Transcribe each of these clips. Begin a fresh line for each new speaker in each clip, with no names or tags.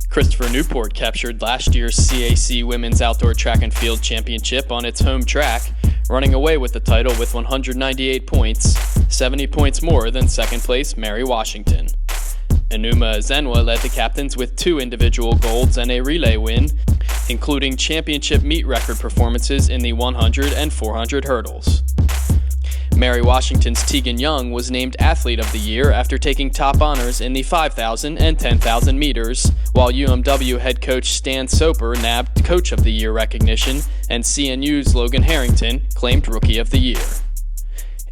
Christopher Newport captured last year's CAC Women's Outdoor Track and Field Championship on its home track, running away with the title with 198 points, 70 points more than second place Mary Washington. Enuma Ezenwa led the captains with 2 individual golds and a relay win, including championship meet record performances in the 100 and 400 hurdles. Mary Washington's Tegan Young was named Athlete of the Year after taking top honors in the 5,000 and 10,000 meters, while UMW head coach Stan Soper nabbed Coach of the Year recognition, and CNU's Logan Harrington claimed Rookie of the Year.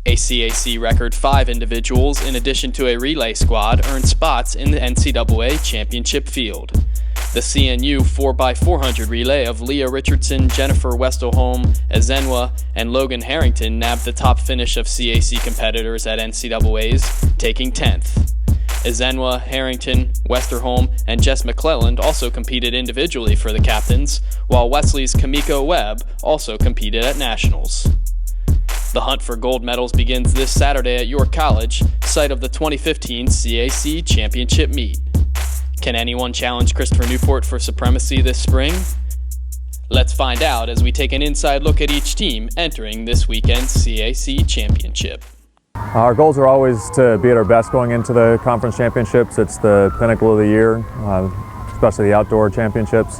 A CAC record 5 individuals, in addition to a relay squad, earned spots in the NCAA championship field. The CNU 4x400 relay of Leah Richardson, Jennifer Westerholm, Ezenwa, and Logan Harrington nabbed the top finish of CAC competitors at NCAA's, taking 10th. Ezenwa, Harrington, Westerholm, and Jess McClelland also competed individually for the captains, while Wesley's Kamiko Webb also competed at nationals. The hunt for gold medals begins this Saturday at York College, site of the 2015 CAC Championship meet. Can anyone challenge Christopher Newport for supremacy this spring? Let's find out as we take an inside look at each team entering this weekend's CAC Championship.
Our goals are always to be at our best going into the conference championships. It's the pinnacle of the year, especially the outdoor championships.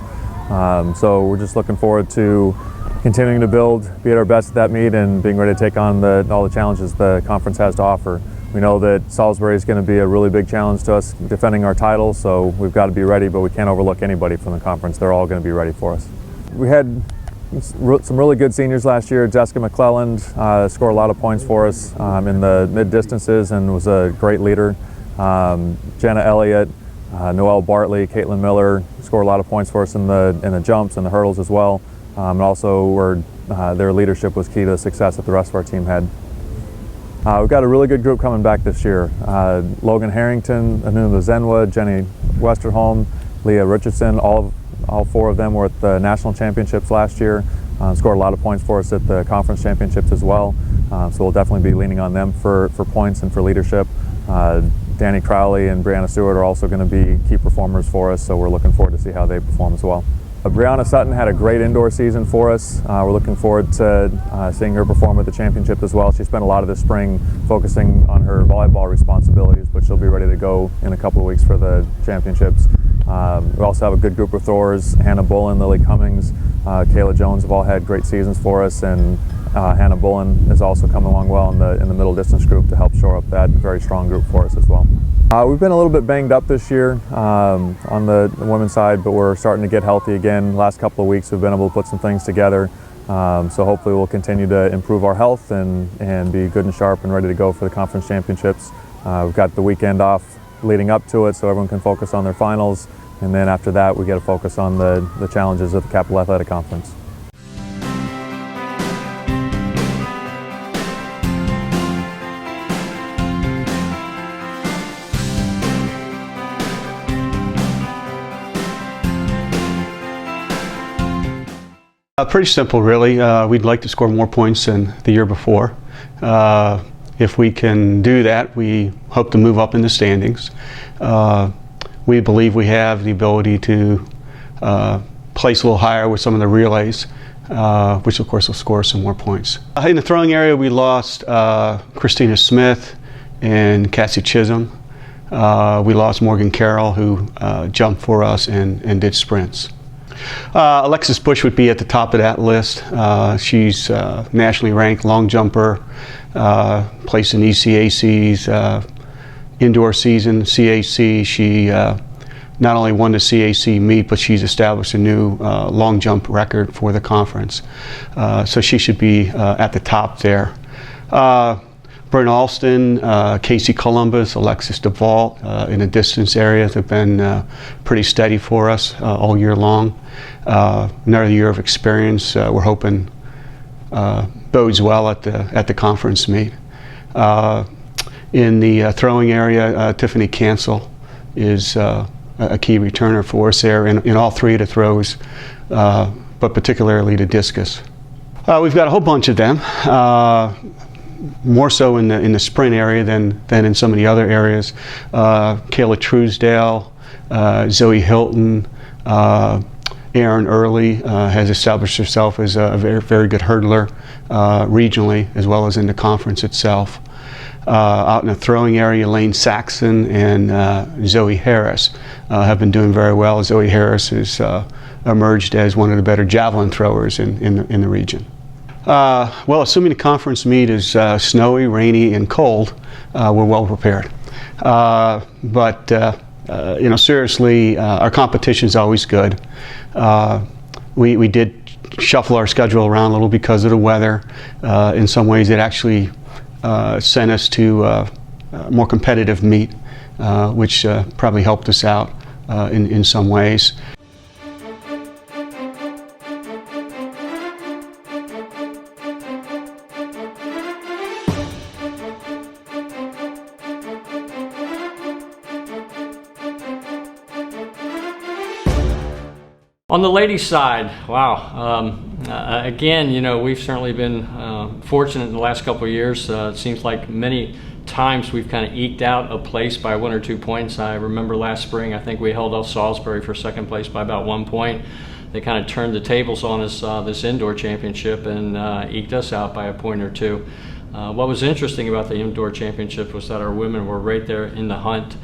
So we're just looking forward to continuing to build, be at our best at that meet, and being ready to take on all the challenges the conference has to offer. We know that Salisbury is going to be a really big challenge to us defending our title, so we've got to be ready, but we can't overlook anybody from the conference. They're all going to be ready for us. We had some really good seniors last year. Jessica McClelland scored a lot of points for us in the mid-distances and was a great leader. Jenna Elliott, Noelle Bartley, Caitlin Miller scored a lot of points for us in the jumps and the hurdles as well. And also their leadership was key to the success that the rest of our team had. We've got a really good group coming back this year. Logan Harrington, Enuma Ezenwa, Jenny Westerholm, Leah Richardson, all 4 of them were at the national championships last year. Scored a lot of points for us at the conference championships as well. So we'll definitely be leaning on them for points and for leadership. Danny Crowley and Brianna Stewart are also going to be key performers for us, so we're looking forward to see how they perform as well. Brianna Sutton had a great indoor season for us. We're looking forward to seeing her perform at the championship as well. She spent a lot of the spring focusing on her volleyball responsibilities, but she'll be ready to go in a couple of weeks for the championships. We also have a good group of throwers. Hannah Bullen, Lily Cummings, Kayla Jones have all had great seasons for us, and Hannah Bullen is also coming along well in the middle distance group to help shore up that very strong group for us as well. We've been a little bit banged up this year on the women's side, but we're starting to get healthy again. Last couple of weeks we've been able to put some things together, so hopefully we'll continue to improve our health and be good and sharp and ready to go for the conference championships. We've got the weekend off leading up to it so everyone can focus on their finals, and then after that we get to focus on the challenges of the Capital Athletic Conference.
Pretty simple, really. We'd like to score more points than the year before. If we can do that, we hope to move up in the standings. We believe we have the ability to place a little higher with some of the relays, which of course will score some more points. In the throwing area, we lost Christina Smith and Cassie Chisholm. We lost Morgan Carroll, who jumped for us and did sprints. Alexis Bush would be at the top of that list. She's nationally ranked long jumper, placed in ECAC's indoor season, CAC. She not only won the CAC meet, but she's established a new long jump record for the conference. So she should be at the top there. Bryn Alston, Casey Columbus, Alexis DeVault in the distance area have been pretty steady for us all year long. Another year of experience we're hoping bodes well at the conference meet. In the throwing area, Tiffany Cancel is a key returner for us there in all 3 of the throws, but particularly the discus. We've got a whole bunch of them. More so in the sprint area than in some of the other areas. Kayla Truesdale, Zoe Hilton, Erin Early has established herself as a very, very good hurdler regionally as well as in the conference itself. Out in the throwing area, Lane Saxon and Zoe Harris have been doing very well. Zoe Harris has emerged as one of the better javelin throwers in the region. Well, assuming the conference meet is snowy, rainy, and cold, we're well prepared. But you know, seriously, our competition is always good. We did shuffle our schedule around a little because of the weather. In some ways, it actually sent us to a more competitive meet, which probably helped us out in some ways.
On the ladies' side, wow. Again, you know, we've certainly been fortunate in the last couple of years. It seems like many times we've kind of eked out a place by 1 or 2 points. I remember last spring, I think we held off Salisbury for second place by about 1 point. They kind of turned the tables on us this indoor championship and eked us out by a point or two. What was interesting about the indoor championship was that our women were right there in the hunt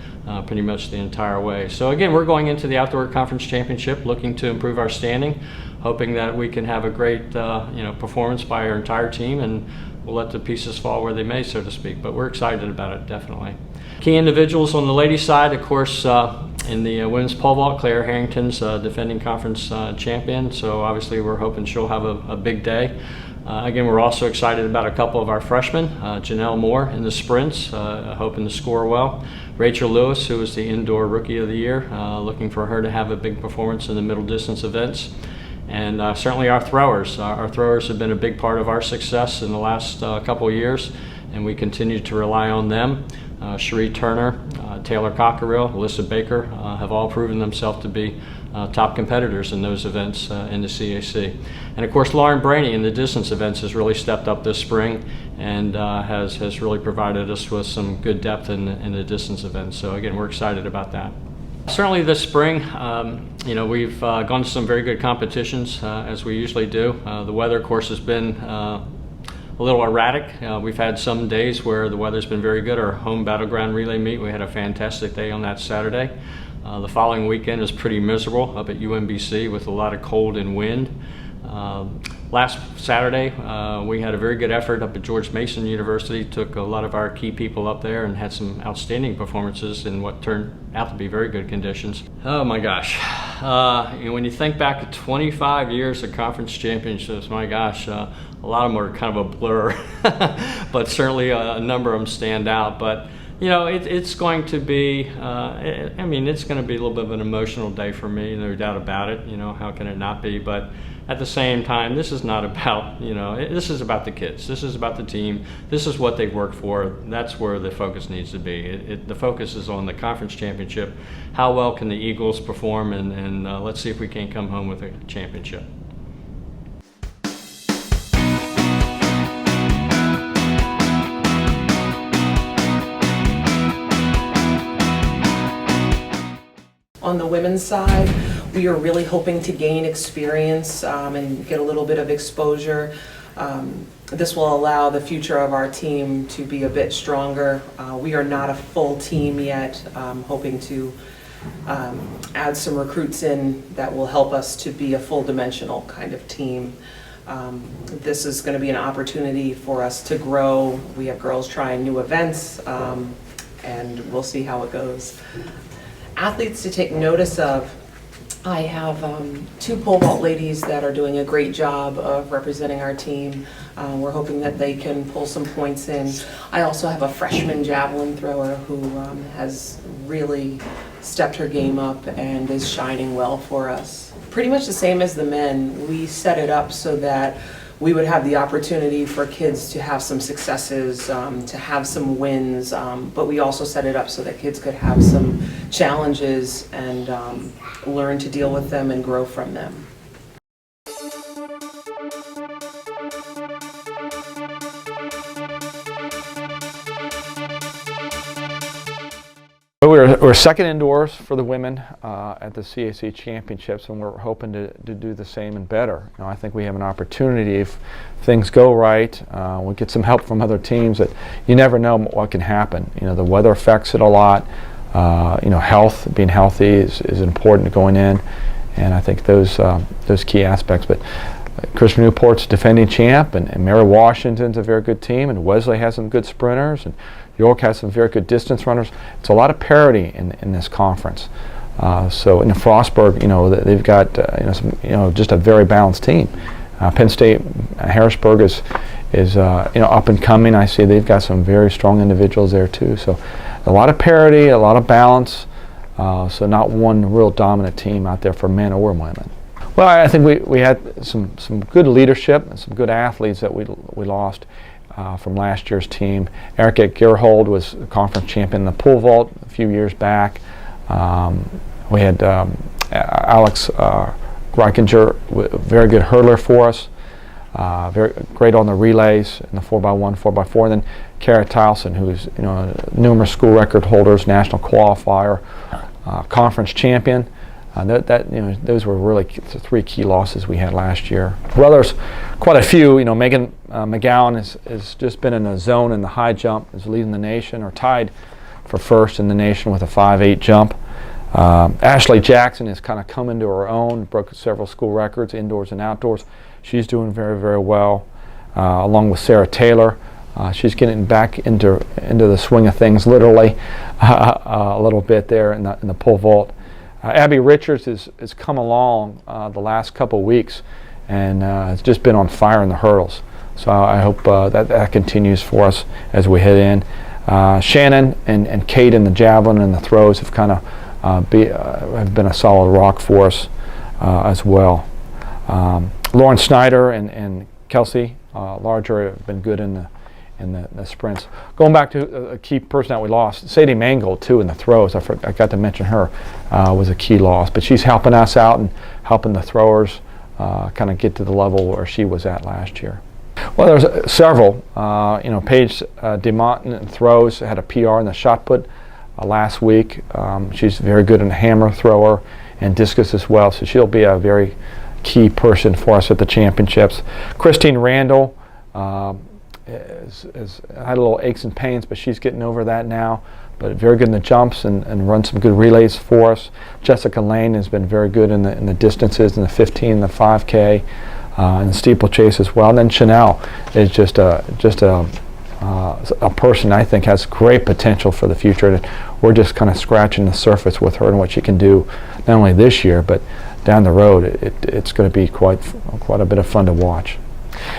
pretty much the entire way. So again, we're going into the outdoor conference championship looking to improve our standing, hoping that we can have a great you know, performance by our entire team, and we'll let the pieces fall where they may, so to speak. But we're excited about it, definitely. Key individuals on the ladies' side, of course, in the women's pole vault, Claire Harrington's defending conference champion, so obviously we're hoping she'll have a big day. Again, we're also excited about a couple of our freshmen, Janelle Moore in the sprints, hoping to score well. Rachel Lewis, who was the indoor rookie of the year, looking for her to have a big performance in the middle distance events. And certainly our throwers. Our throwers have been a big part of our success in the last couple of years, and we continue to rely on them. Cherie Turner, Taylor Cockerill, Alyssa Baker have all proven themselves to be top competitors in those events in the CAC. And of course, Lauren Brainey in the distance events has really stepped up this spring and has really provided us with some good depth in the distance events. So again, we're excited about that. Certainly this spring, you know, we've gone to some very good competitions as we usually do. The weather, of course, has been a little erratic. We've had some days where the weather's been very good. Our home battleground relay meet, we had a fantastic day on that Saturday. The following weekend is pretty miserable up at UMBC with a lot of cold and wind. Last Saturday, we had a very good effort up at George Mason University, took a lot of our key people up there and had some outstanding performances in what turned out to be very good conditions. Oh my gosh. You know, when you think back to 25 years of conference championships, my gosh, a lot of them are kind of a blur, but certainly a number of them stand out. But you know, it's going to be, I mean, it's going to be a little bit of an emotional day for me, no doubt about it. You know, how can it not be? But at the same time, this is not about, you know, this is about the kids. This is about the team. This is what they've worked for. That's where the focus needs to be. The focus is on the conference championship. How well can the Eagles perform? And let's see if we can't come home with a championship.
On the women's side, we are really hoping to gain experience and get a little bit of exposure. This will allow the future of our team to be a bit stronger. We are not a full team yet, hoping to add some recruits in that will help us to be a full dimensional kind of team. This is going to be an opportunity for us to grow. We have girls trying new events, and we'll see how it goes. Athletes to take notice of. I have 2 pole vault ladies that are doing a great job of representing our team. We're hoping that they can pull some points in. I also have a freshman javelin thrower who has really stepped her game up and is shining well for us. Pretty much the same as the men. We set it up so that we would have the opportunity for kids to have some successes, to have some wins, but we also set it up so that kids could have some challenges and learn to deal with them and grow from them.
We're
We're second indoors for the women at the CAC Championships, and we're hoping to do the same and better. I think we have an opportunity if things go right. We get some help from other teams. That you never know what can happen. The weather affects it a lot. Health, being healthy is important going in, and I think those key aspects. But Christopher Newport's defending champ, and Mary Washington's a very good team, and Wesley has some good sprinters, and York has some very good distance runners. It's a lot of parity in this conference. So in Frostburg, they've got just a very balanced team. Penn State, Harrisburg is up and coming. I see they've got some very strong individuals there too. So a lot of parity, a lot of balance. So not one real dominant team out there for men or women. Well, I think we had some good leadership and some good athletes that we lost from last year's team. Erica Gerhold was conference champion in the pole vault a few years back. We had Alex Reichinger, very good hurdler for us, very great on the relays in the 4x1, 4x4. And then Kara Towson, who's numerous school record holders, national qualifier, conference champion. Those were really the three key losses we had last year. Well, there's quite a few. Megan McGowan has just been in a zone in the high jump, is leading the nation, or tied for first in the nation with a 5.8 jump. Ashley Jackson has kind of come into her own, broke several school records, indoors and outdoors. She's doing very, very well, along with Sarah Taylor. She's getting back into the swing of things, literally, a little bit there in the pole vault. Abby Richards has come along the last couple of weeks and has just been on fire in the hurdles. So I hope that continues for us as we head in. Shannon and Kate in the javelin and the throws have kind of have been a solid rock for us as well. Lauren Snyder and Kelsey Larger have been good in the sprints. Going back to a key person that we lost, Sadie Mangold too in the throws. I got to mention her, was a key loss, but she's helping us out and helping the throwers kind of get to the level where she was at last year. Well, there's several. Paige DeMont in throws had a PR in the shot put last week. She's very good in the hammer thrower and discus as well, so she'll be a very key person for us at the championships. Christine Randall has had a little aches and pains, but she's getting over that now. But very good in the jumps and run some good relays for us. Jessica Lane has been very good in the distances, in the 15, the 5K, and the steeplechase as well. And then Chanel is just a person I think has great potential for the future. We're just kind of scratching the surface with her and what she can do, not only this year but down the road. It's going to be quite a bit of fun to watch.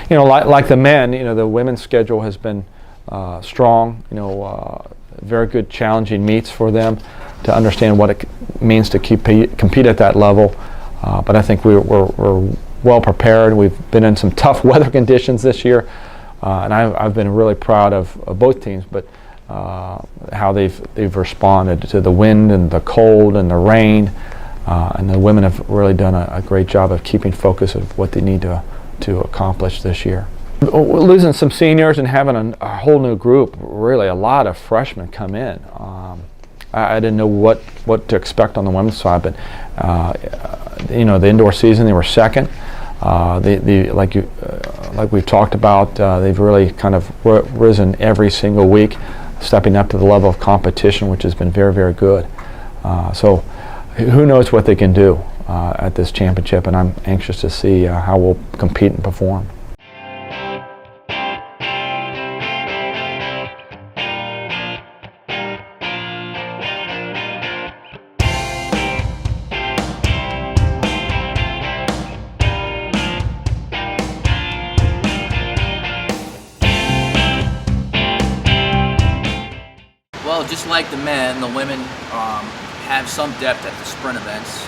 Like the men, the women's schedule has been strong. Very good, challenging meets for them to understand what it means to compete at that level. But I think we're well prepared. We've been in some tough weather conditions this year, and I've been really proud of both teams. But how they've responded to the wind and the cold and the rain, and the women have really done a great job of keeping focus of what they need to accomplish this year. Losing some seniors and having a whole new group, really a lot of freshmen come in. I didn't know what to expect on the women's side, but the indoor season they were second. Like we've talked about, they've really kind of risen every single week, stepping up to the level of competition, which has been very, very good. So who knows what they can do at this championship, and I'm anxious to see how we'll compete and perform.
Well, just like the men, the women have some depth at the sprint events.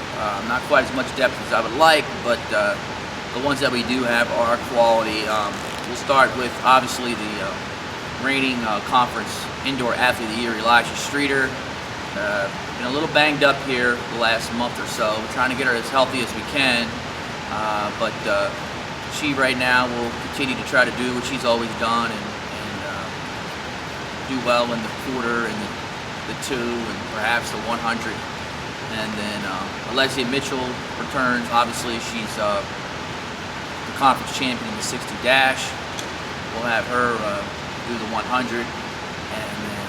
Not quite as much depth as I would like, but the ones that we do have are quality. We'll start with, obviously, the reigning conference indoor athlete of the year, Elisha Streeter. Been a little banged up here the last month or so. We're trying to get her as healthy as we can, but she right now will continue to try to do what she's always done and do well in the quarter and the the 2 and perhaps the 100. And then Alexia Mitchell returns. Obviously, she's the conference champion in the 60 dash. We'll have her do the 100. And then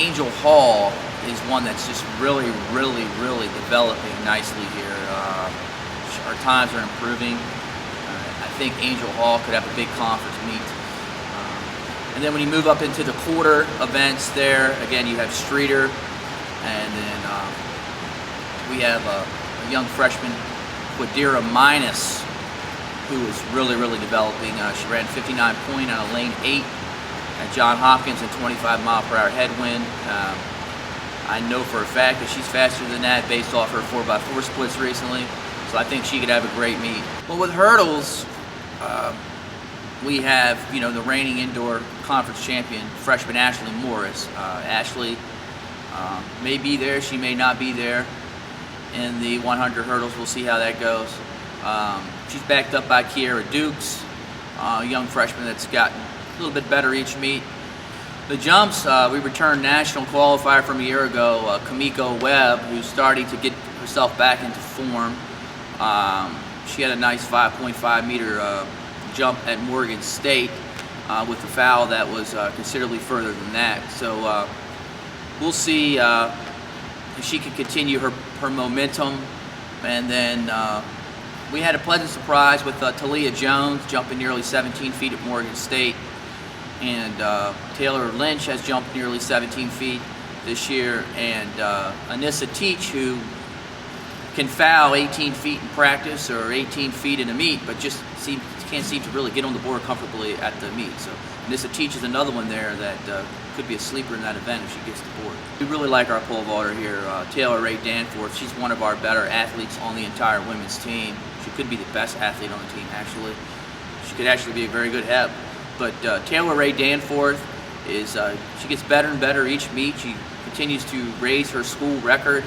Angel Hall is one that's just really developing nicely here. Our times are improving. I think Angel Hall could have a big conference meet. And then when you move up into the quarter events there, again, you have Streeter, and then we have a young freshman, Quadira Minus, who is really developing. She ran 59.0 on a lane 8 at John Hopkins in 25-mile-per-hour headwind. I know for a fact that she's faster than that based off her 4x4 splits recently. So I think she could have a great meet. Well, with hurdles, we have, the reigning indoor conference champion, freshman Ashley Morris. Ashley may be there, she may not be there in the 100 hurdles. We'll see how that goes. She's backed up by Kiera Dukes, a young freshman that's gotten a little bit better each meet. The jumps, we returned national qualifier from a year ago, Kamiko Webb, who's starting to get herself back into form. She had a nice 5.5 meter jump at Morgan State with a foul that was considerably further than that. So we'll see if she can continue her momentum. And then we had a pleasant surprise with Talia Jones jumping nearly 17 feet at Morgan State. And Taylor Lynch has jumped nearly 17 feet this year. And Anissa Teach, who can foul 18 feet in practice or 18 feet in a meet, but just can't seem to really get on the board comfortably at the meet. So Anissa Teach is another one there that could be a sleeper in that event if she gets the board. We really like our pole vaulter here, Taylor Ray Danforth. She's one of our better athletes on the entire women's team. She could be the best athlete on the team, actually. She could actually be a very good Heb. But Taylor Ray Danforth is, she gets better and better each meet. She continues to raise her school record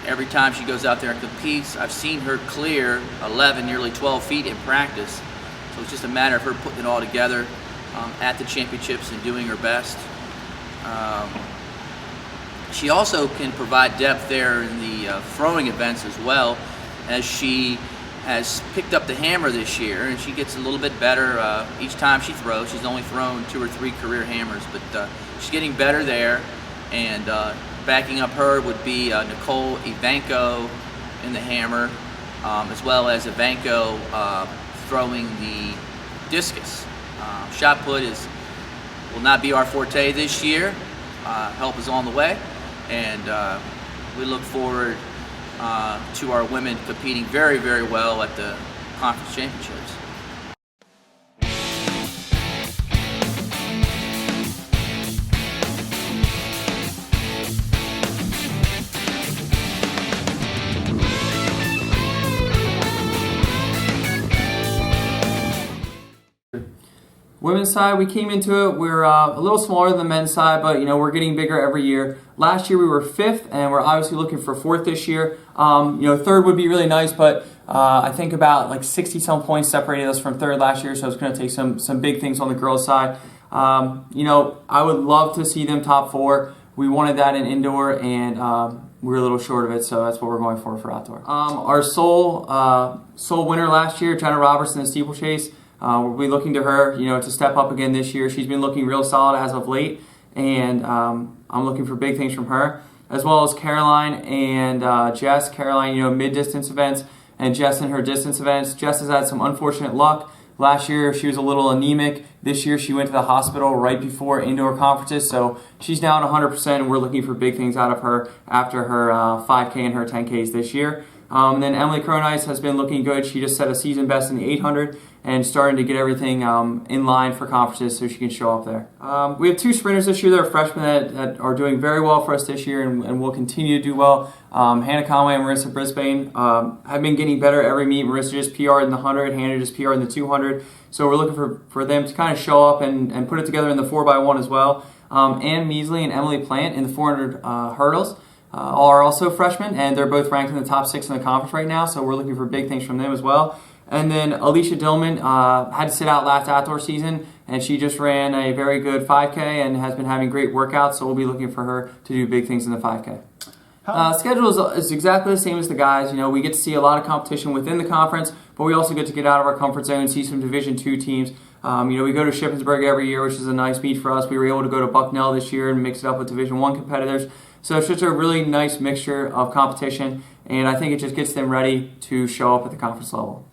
every time she goes out there and competes. I've seen her clear 11, nearly 12 feet in practice. So it's just a matter of her putting it all together at the championships and doing her best. She also can provide depth there in the throwing events as well, as she has picked up the hammer this year, and she gets a little bit better each time she throws. She's only thrown 2 or 3 career hammers, but she's getting better there. And backing up her would be Nicole Ivanko in the hammer, as well as Ivanko throwing the discus. Shot put will not be our forte this year. Help is on the way, and we look forward to our women competing very well at the conference championships.
Women's side, we came into it, we're a little smaller than the men's side, but we're getting bigger every year. Last year we were 5th, and we're obviously looking for 4th this year. 3rd would be really nice, but I think about like 60-some points separated us from 3rd last year, so it's going to take some big things on the girls' side. I would love to see them top 4. We wanted that in indoor, and we were a little short of it, so that's what we're going for outdoor. Our sole winner last year, Jenna Robertson in the steeplechase. We'll be looking to her, to step up again this year. She's been looking real solid as of late, and I'm looking for big things from her, as well as Caroline and Jess. Caroline, mid-distance events, and Jess in her distance events. Jess has had some unfortunate luck. Last year, she was a little anemic. This year, she went to the hospital right before indoor conferences, so she's now at 100%, and we're looking for big things out of her after her 5K and her 10Ks this year. Then Emily Cronice has been looking good. She just set a season best in the 800 and starting to get everything in line for conferences so she can show up there. We have 2 sprinters this year that are freshmen that are doing very well for us this year and will continue to do well. Hannah Conway and Marissa Brisbane have been getting better every meet. Marissa just PR'd in the 100, Hannah just PR'd in the 200. So we're looking for them to kind of show up and put it together in the 4x1 as well. Ann Measley and Emily Plant in the 400 hurdles are also freshmen, and they're both ranked in the top 6 in the conference right now, so we're looking for big things from them as well. And then Alicia Dillman had to sit out last outdoor season and she just ran a very good 5K and has been having great workouts, so we'll be looking for her to do big things in the 5K. Schedule is exactly the same as the guys. We get to see a lot of competition within the conference, but we also get to get out of our comfort zone and see some Division II teams. We go to Shippensburg every year, which is a nice meet for us. We were able to go to Bucknell this year and mix it up with Division I competitors. So it's just a really nice mixture of competition, and I think it just gets them ready to show up at the conference level.